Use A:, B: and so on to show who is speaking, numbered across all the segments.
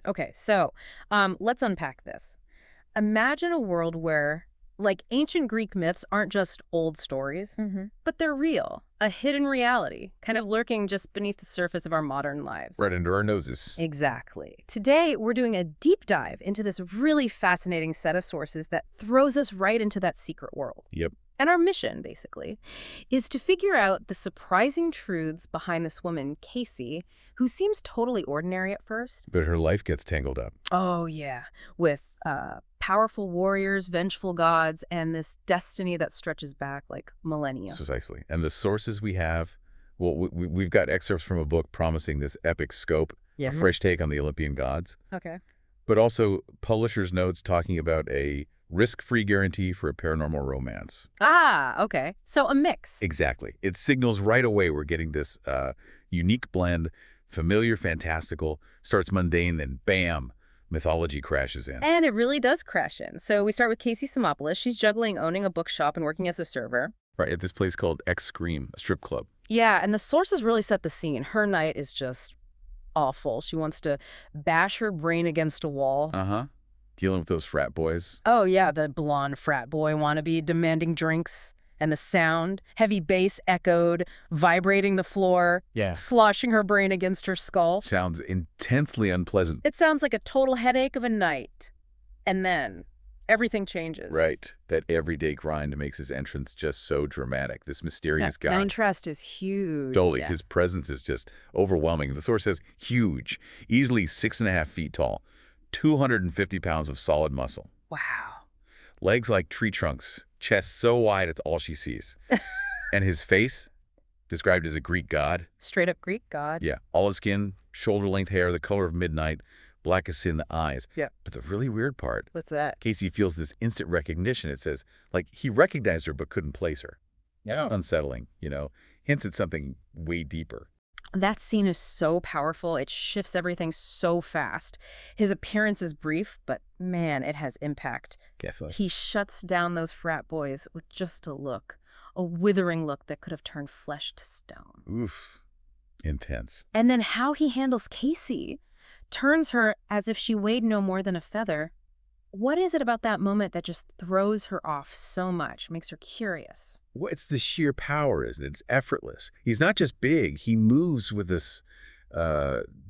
A: Okay, so let's unpack this. Imagine a world where, like, ancient Greek myths aren't just old stories, but they're real, a hidden reality, kind of lurking just beneath the surface of our modern lives.
B: Right under our noses.
A: Exactly. Today, we're doing a deep dive into this really fascinating set of sources that throws us right into that secret world.
B: Yep.
A: And our mission, basically, is to figure out the surprising truths behind this woman, Casey, who seems totally ordinary at first.
B: But her life gets tangled up.
A: Oh, yeah. With powerful warriors, vengeful gods, and this destiny that stretches back like millennia.
B: Precisely. And the sources we have, well, we've got excerpts from a book promising this epic scope, a fresh take on the Olympian gods.
A: Okay.
B: But also publisher's notes talking about a risk-free guarantee for a paranormal romance.
A: Ah, okay. So a mix.
B: Exactly. It signals right away we're getting this unique blend, familiar, fantastical, starts mundane, then bam, mythology crashes in.
A: And it really does crash in. So we start with Casey Simopolous. She's juggling owning a bookshop and working as a server.
B: Right, at this place called X-Scream, a strip club.
A: Yeah, and the sources really set the scene. Her night is just awful. She wants to bash her brain against a wall.
B: Dealing with those frat boys.
A: Oh, yeah, the blonde frat boy wannabe demanding drinks. And the sound, heavy bass echoed, vibrating the floor, sloshing her brain against her skull.
B: Sounds intensely unpleasant.
A: It sounds like a total headache of a night. And then everything changes.
B: Right. That everyday grind makes his entrance just so dramatic. This mysterious guy.
A: That contrast is huge.
B: Totally. His presence is just overwhelming. The source says huge, easily 6.5 feet tall, 250 pounds of solid muscle.
A: Wow.
B: Legs like tree trunks, chest so wide it's all she sees. And his face, described as a Greek god.
A: Straight up Greek god.
B: Yeah. Olive skin, shoulder-length hair, the color of midnight, black as sin, the eyes.
A: Yeah.
B: But the really weird part,
A: What's that?
B: Casey feels this instant recognition. It says, like, he recognized her but couldn't place her.
A: Yeah.
B: It's unsettling, you know, hints at something way deeper.
A: That scene is so powerful. It shifts everything so fast. His appearance is brief, but man, it has impact.
B: Definitely.
A: He shuts down those frat boys with just a look, a withering look that could have turned flesh to stone.
B: Oof. Intense.
A: And then how he handles Casey, turns her as if she weighed no more than a feather. What is it about that moment that just throws her off so much, makes her curious?
B: Well, it's the sheer power, isn't it? It's effortless. He's not just big. He moves with this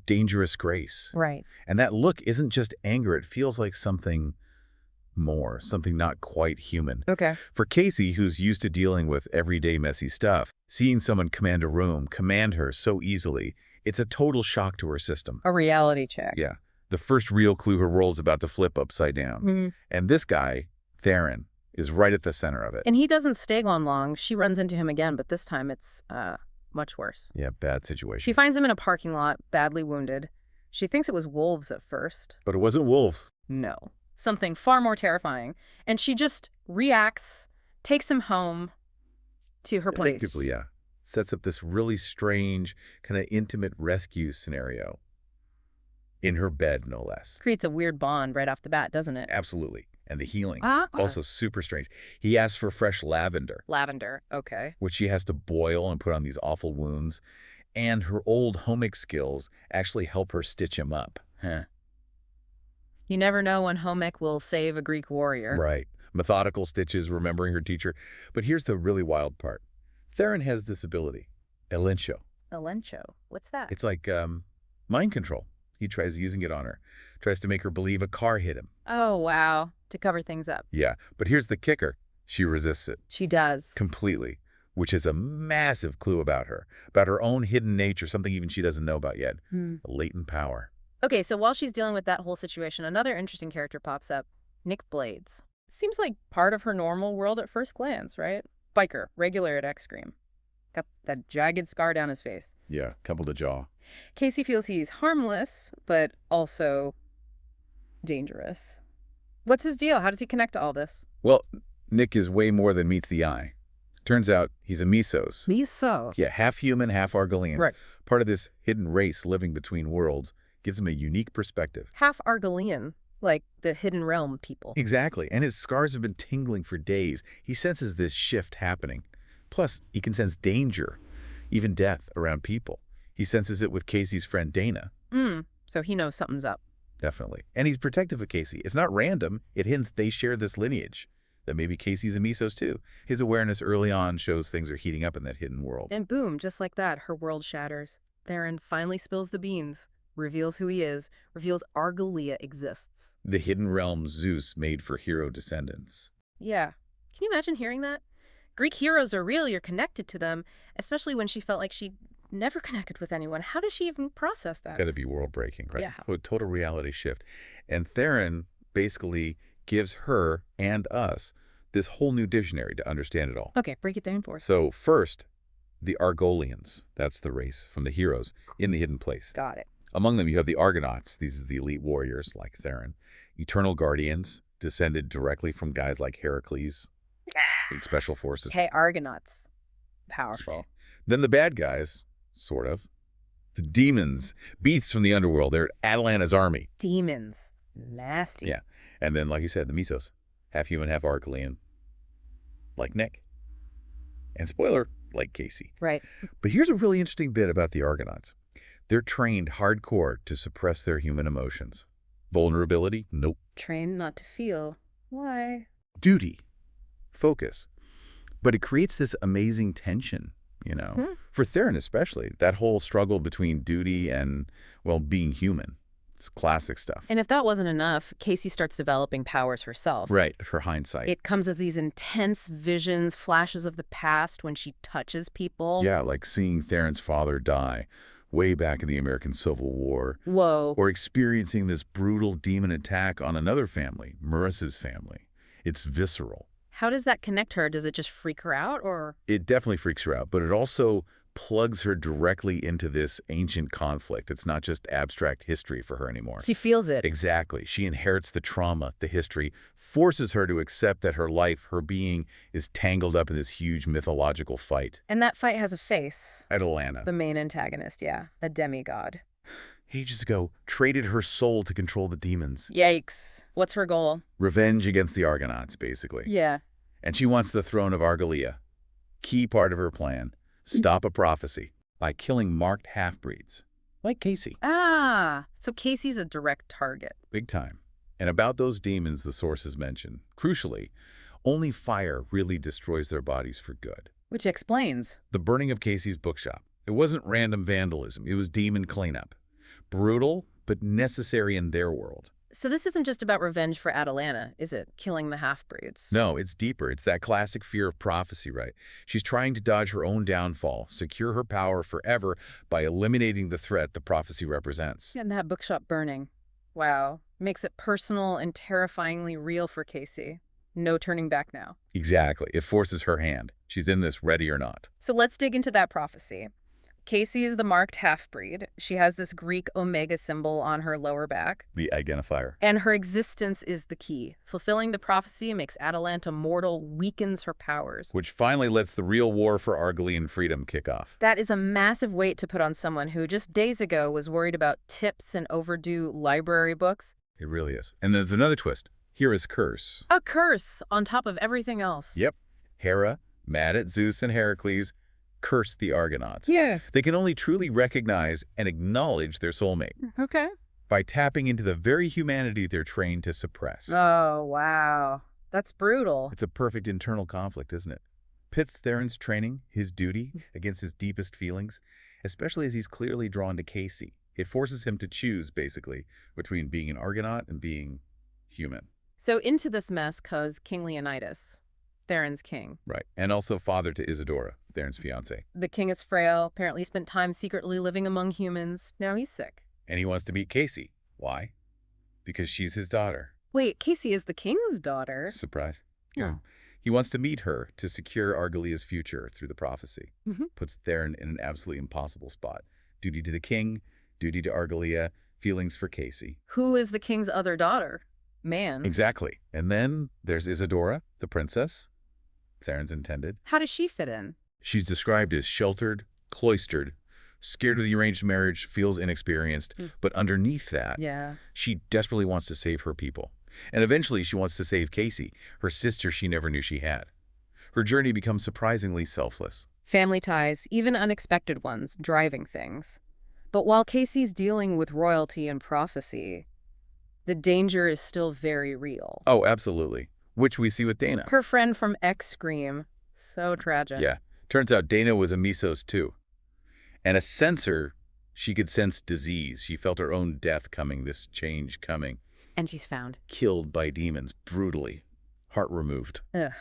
B: dangerous grace.
A: Right.
B: And that look isn't just anger. It feels like something more, something not quite human.
A: Okay.
B: For Casey, who's used to dealing with everyday messy stuff, seeing someone command a room, command her so easily, it's a total shock to her system.
A: A reality check.
B: Yeah. The first real clue her world's about to flip upside down. And this guy, Theron, is right at the center of it.
A: And he doesn't stay gone long. She runs into him again, but this time it's much worse.
B: Yeah, bad situation.
A: She finds him in a parking lot, badly wounded. She thinks it was wolves at first.
B: But it wasn't wolves.
A: No. Something far more terrifying. And she just reacts, takes him home to her place.
B: Effectively, yeah. Sets up this really strange, kind of intimate rescue scenario. In her bed, no less.
A: Creates a weird bond right off the bat, doesn't it?
B: Absolutely. And the healing. Also super strange. He asks for fresh lavender.
A: Lavender, okay.
B: Which she has to boil and put on these awful wounds. And her old home ec skills actually help her stitch him up.
A: You never know when home ec will save a Greek warrior.
B: Right. Methodical stitches, remembering her teacher. But here's the really wild part. Theron has this ability. Elencho.
A: Elencho? What's that?
B: It's like mind control. He tries using it on her. Tries to make her believe a car hit him.
A: Oh, wow. To cover things up.
B: Yeah, but here's the kicker. She resists it.
A: She does.
B: Completely, which is a massive clue about her own hidden nature, something even she doesn't know about yet. A latent power.
A: Okay, so while she's dealing with that whole situation, another interesting character pops up, Nick Blades. Seems like part of her normal world at first glance, right? Biker, regular at X-Scream. Got that jagged scar down his face.
B: Yeah, coupled to jaw.
A: Casey feels he's harmless, but also dangerous. What's his deal? How does he connect to all this?
B: Well, Nick is way more than meets the eye. Turns out he's a Mythos.
A: Mythos?
B: Yeah, half human, half Argolean.
A: Right.
B: Part of this hidden race living between worlds. Gives him a unique perspective.
A: Half Argolean, like the Hidden Realm people.
B: Exactly, and his scars have been tingling for days. He senses this shift happening. Plus, he can sense danger, even death, around people. He senses it with Casey's friend Dana.
A: So he knows something's up.
B: Definitely. And he's protective of Casey. It's not random. It hints they share this lineage. That maybe Casey's a Mythos too. His awareness early on shows things are heating up in that hidden world.
A: And boom, just like that, her world shatters. Theron finally spills the beans, reveals who he is, reveals Argolean exists.
B: The hidden realm Zeus made for hero descendants.
A: Yeah. Can you imagine hearing that? Greek heroes are real, you're connected to them, especially when she felt like she never connected with anyone. How does she even process that?
B: Got to be world-breaking, right?
A: Yeah.
B: A total reality shift. And Theron basically gives her and us this whole new dictionary to understand it all.
A: Okay, break it down for us.
B: So first, the Argoleans. That's the race from the heroes in the hidden place.
A: Got it.
B: Among them, you have the Argonauts. These are the elite warriors like Theron. Eternal guardians, descended directly from guys like Heracles, in special forces.
A: Hey, Argonauts. Powerful.
B: Then the bad guys, sort of. The demons, beasts from the underworld. They're Atalanta's army.
A: Demons. Nasty.
B: Yeah. And then, like you said, the Mythos. Half human, half Argolean. Like Nick. And spoiler, like Casey.
A: Right.
B: But here's a really interesting bit about the Argonauts. They're trained hardcore to suppress their human emotions. Vulnerability? Nope.
A: Trained not to feel. Why?
B: Duty. Focus. But it creates this amazing tension, For Theron especially, that whole struggle between duty and, well, being human. It's classic stuff.
A: And if that wasn't enough, Casey starts developing powers herself.
B: Right, for hindsight.
A: It comes as these intense visions, flashes of the past when she touches people.
B: Yeah, like seeing Theron's father die way back in the American Civil War.
A: Whoa.
B: Or experiencing this brutal demon attack on another family, Marissa's family. It's visceral.
A: How does that connect her? Does it just freak her out, or?
B: It definitely freaks her out, but it also plugs her directly into this ancient conflict. It's not just abstract history for her anymore.
A: She feels it.
B: Exactly. She inherits the trauma, the history, forces her to accept that her life, her being, is tangled up in this huge mythological fight.
A: And that fight has a face.
B: Atalanta.
A: The main antagonist, yeah. A demigod.
B: Ages ago, traded her soul to control the demons.
A: Yikes. What's her goal?
B: Revenge against the Argonauts, basically.
A: Yeah.
B: And she wants the throne of Argolean. Key part of her plan. Stop a prophecy by killing marked half-breeds, like Casey.
A: Ah, so Casey's a direct target.
B: Big time. And about those demons the sources mention, crucially, only fire really destroys their bodies for good.
A: Which explains.
B: The burning of Casey's bookshop. It wasn't random vandalism. It was demon cleanup. Brutal, but necessary in their world.
A: So this isn't just about revenge for Atalanta, is it? Killing the half-breeds.
B: No, it's deeper. It's that classic fear of prophecy, right? She's trying to dodge her own downfall, secure her power forever by eliminating the threat the prophecy represents.
A: And that bookshop burning. Wow. Makes it personal and terrifyingly real for Casey. No turning back now.
B: Exactly. It forces her hand. She's in this ready or not.
A: So let's dig into that prophecy. Casey is the marked half-breed. She has this Greek omega symbol on her lower back.
B: The identifier.
A: And her existence is the key. Fulfilling the prophecy makes Atalanta mortal, weakens her powers.
B: Which finally lets the real war for Argolean freedom kick off.
A: That is a massive weight to put on someone who just days ago was worried about tips and overdue library books.
B: It really is. And there's another twist. Here is curse.
A: A curse on top of everything else.
B: Yep. Hera, mad at Zeus and Heracles, curse the Argonauts.
A: Yeah.
B: They can only truly recognize and acknowledge their soulmate
A: Okay.
B: by tapping into the very humanity they're trained to suppress.
A: Oh, wow. That's brutal.
B: It's a perfect internal conflict, isn't it? Pits Theron's training, his duty, against his deepest feelings, especially as he's clearly drawn to Casey. It forces him to choose, basically, between being an Argonaut and being human.
A: So into this mess goes King Leonidas, Theron's king.
B: Right. And also father to Isadora, Theron's fiancée.
A: The king is frail, apparently spent time secretly living among humans. Now he's sick.
B: And he wants to meet Casey. Why? Because she's his daughter.
A: Wait, Casey is the king's daughter?
B: Surprise.
A: Yeah.
B: He wants to meet her to secure Argolea's future through the prophecy. Puts Theron in an absolutely impossible spot. Duty to the king, duty to Argolea, feelings for Casey.
A: Who is the king's other daughter? Man.
B: Exactly. And then there's Isadora, the princess, Theron's intended.
A: How does she fit in?
B: She's described as sheltered, cloistered, scared of the arranged marriage, feels inexperienced, but underneath that, she desperately wants to save her people. And eventually she wants to save Casey, her sister she never knew she had. Her journey becomes surprisingly selfless.
A: Family ties, even unexpected ones, driving things. But while Casey's dealing with royalty and prophecy, The danger is still very real.
B: Oh, absolutely. Which we see with Dana.
A: Her friend from X-Scream. So tragic.
B: Yeah. Turns out Dana was a Mythos too. And a senser, she could sense disease. She felt her own death coming, this change coming.
A: And she's found.
B: Killed by demons, brutally. Heart removed.
A: Ugh.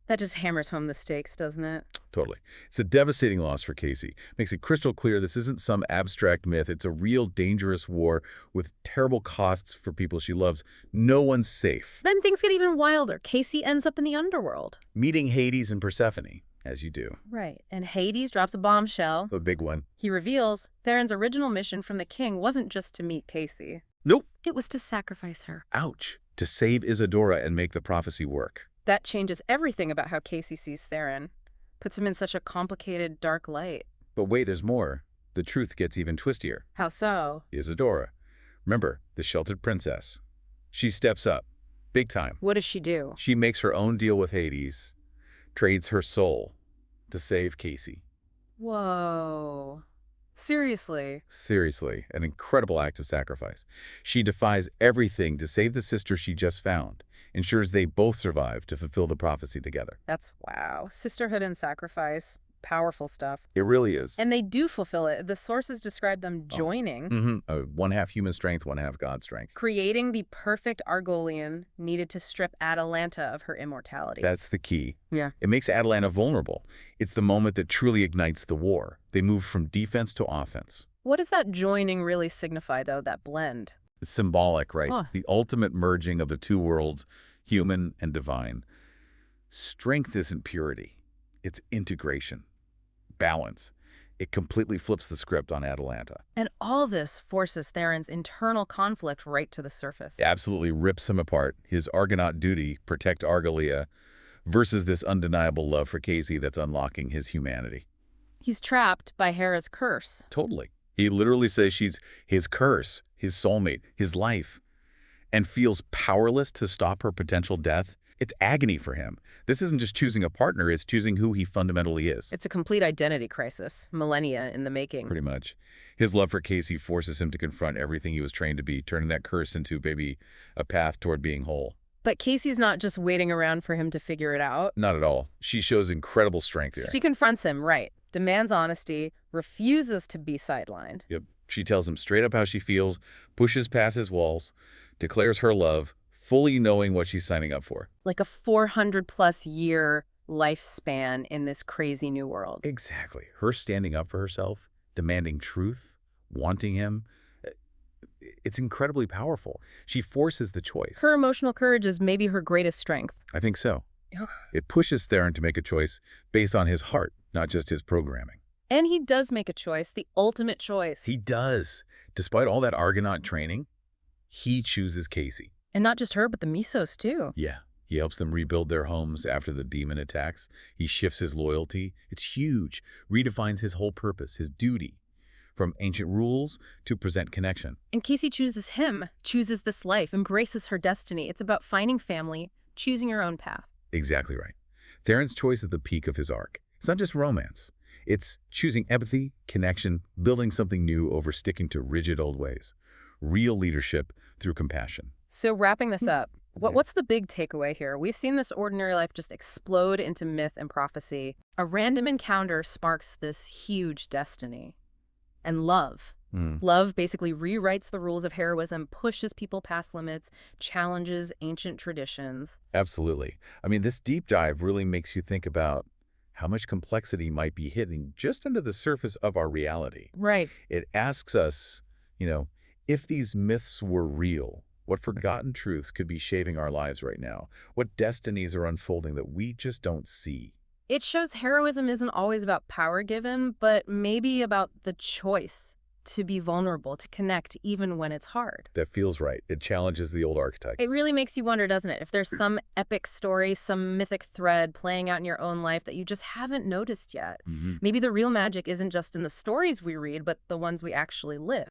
A: That just hammers home the stakes, doesn't it?
B: Totally. It's a devastating loss for Casey. Makes it crystal clear this isn't some abstract myth. It's a real dangerous war with terrible costs for people she loves. No one's safe.
A: Then things get even wilder. Casey ends up in the underworld.
B: Meeting Hades and Persephone, as you do.
A: Right. And Hades drops a bombshell.
B: A big one.
A: He reveals Theron's original mission from the king wasn't just to meet Casey.
B: Nope.
A: It was to sacrifice her.
B: Ouch. To save Isadora and make the prophecy work.
A: That changes everything about how Casey sees Theron. Puts him in such a complicated, dark light.
B: But wait, there's more. The truth gets even twistier.
A: How so?
B: Isadora. Remember, the sheltered princess. She steps up. Big time.
A: What does she do?
B: She makes her own deal with Hades. Trades her soul to save Casey.
A: Whoa. Seriously?
B: Seriously, an incredible act of sacrifice. She defies everything to save the sister she just found. Ensures they both survive to fulfill the prophecy together.
A: That's wow. Sisterhood and sacrifice. Powerful stuff.
B: It really is.
A: And they do fulfill it. The sources describe them joining.
B: One half human strength, one half God strength.
A: Creating the perfect Argolean needed to strip Atalanta of her immortality.
B: That's the key.
A: Yeah.
B: It makes Atalanta vulnerable. It's the moment that truly ignites the war. They move from defense to offense.
A: What does that joining really signify, though, that blend?
B: It's symbolic, right?
A: Huh.
B: The ultimate merging of the two worlds, human and divine. Strength isn't purity. It's integration. Balance. It completely flips the script on Atalanta.
A: And all this forces Theron's internal conflict right to the surface.
B: It absolutely rips him apart. His Argonaut duty, protect Argolia, versus this undeniable love for Casey that's unlocking his humanity.
A: He's trapped by Hera's curse.
B: Totally. He literally says she's his curse, his soulmate, his life, and feels powerless to stop her potential death. It's agony for him. This isn't just choosing a partner, it's choosing who he fundamentally is.
A: It's a complete identity crisis, millennia in the making.
B: Pretty much. His love for Casey forces him to confront everything he was trained to be, turning that curse into maybe a path toward being whole.
A: But Casey's not just waiting around for him to figure it out.
B: Not at all. She shows incredible strength there.
A: She confronts him, right, demands honesty, refuses to be sidelined.
B: Yep. She tells him straight up how she feels, pushes past his walls, declares her love, fully knowing what she's signing up for.
A: Like a 400-plus year lifespan in this crazy new world.
B: Exactly. Her standing up for herself, demanding truth, wanting him. It's incredibly powerful. She forces the choice.
A: Her emotional courage is maybe her greatest strength.
B: I think so. It pushes Theron to make a choice based on his heart, not just his programming.
A: And he does make a choice, the ultimate choice.
B: He does. Despite all that Argonaut training, he chooses Casey.
A: And not just her, but the Mythos, too.
B: Yeah. He helps them rebuild their homes after the demon attacks. He shifts his loyalty. It's huge. Redefines his whole purpose, his duty. From ancient rules to present connection.
A: And Casey chooses him, chooses this life, embraces her destiny. It's about finding family, choosing your own path.
B: Exactly right. Theron's choice is the peak of his arc. It's not just romance. It's choosing empathy, connection, building something new over sticking to rigid old ways. Real leadership through compassion.
A: So wrapping this up, what's the big takeaway here? We've seen this ordinary life just explode into myth and prophecy. A random encounter sparks this huge destiny. And love. Love basically rewrites the rules of heroism, pushes people past limits, challenges ancient traditions.
B: Absolutely. I mean, this deep dive really makes you think about how much complexity might be hidden just under the surface of our reality.
A: Right.
B: It asks us, if these myths were real, what forgotten truths could be shaping our lives right now? What destinies are unfolding that we just don't see?
A: It shows heroism isn't always about power given, but maybe about the choice to be vulnerable, to connect even when it's hard.
B: That feels right. It challenges the old archetypes.
A: It really makes you wonder, doesn't it? If there's some epic story, some mythic thread playing out in your own life that you just haven't noticed yet. Maybe the real magic isn't just in the stories we read, but the ones we actually live.